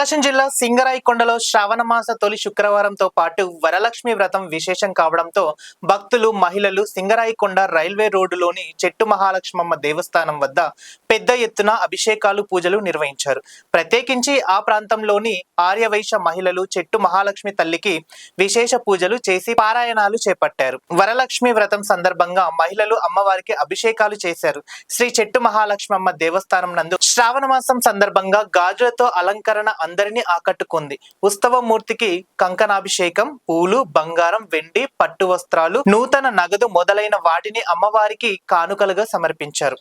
ప్రకాశం జిల్లా సింగరాయకొండలో శ్రావణమాస తొలి శుక్రవారంతో పాటు వరలక్ష్మి వ్రతం విశేషం కావడంతో భక్తులు మహిళలు సింగరాయకొండ రైల్వే రోడ్డులోని చెట్టు మహాలక్ష్మమ్మ దేవస్థానం వద్ద పెద్ద ఎత్తున అభిషేకాలు పూజలు నిర్వహించారు. ప్రత్యేకించి ఆ ప్రాంతంలోని ఆర్యవైశ్య మహిళలు చెట్టు మహాలక్ష్మి తల్లికి విశేష పూజలు చేసి పారాయణాలు చేపట్టారు. వరలక్ష్మి వ్రతం సందర్భంగా మహిళలు అమ్మవారికి అభిషేకాలు చేశారు. శ్రీ చెట్టు మహాలక్ష్మమ్మ దేవస్థానం నందు శ్రావణ మాసం సందర్భంగా గాజులతో అలంకరణ అందరినీ ఆకట్టుకుంది. ఉత్సవ మూర్తికి కంకణాభిషేకం, పూలు, బంగారం, వెండి, పట్టు వస్త్రాలు, నూతన నగదు మొదలైన వాటిని అమ్మవారికి కానుకలుగా సమర్పించారు.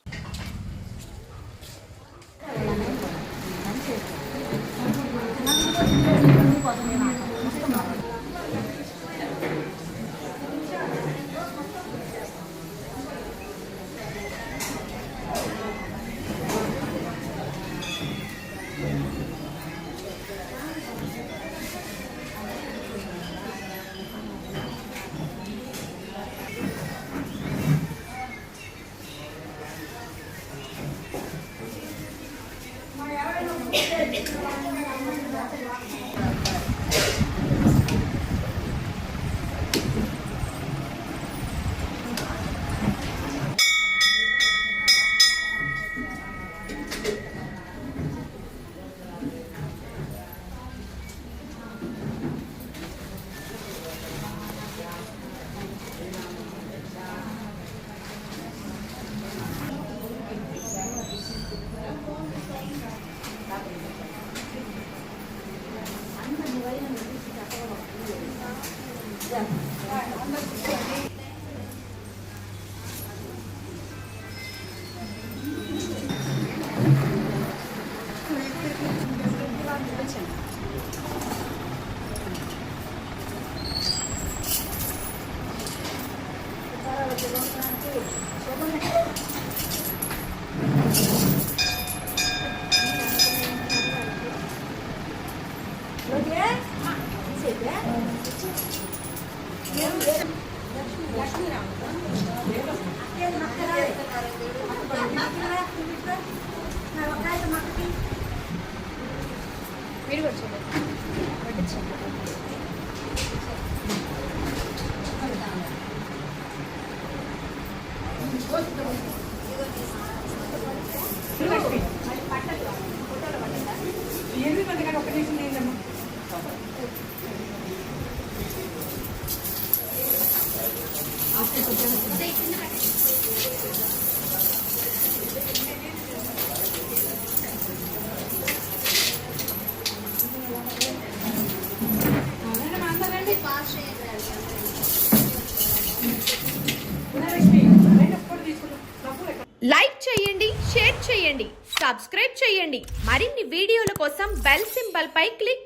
లైక్ చేయండి, షేర్ చేయండి, సబ్స్క్రైబ్ చేయండి. మరిన్ని వీడియోల కోసం బెల్ సింబల్ పై క్లిక్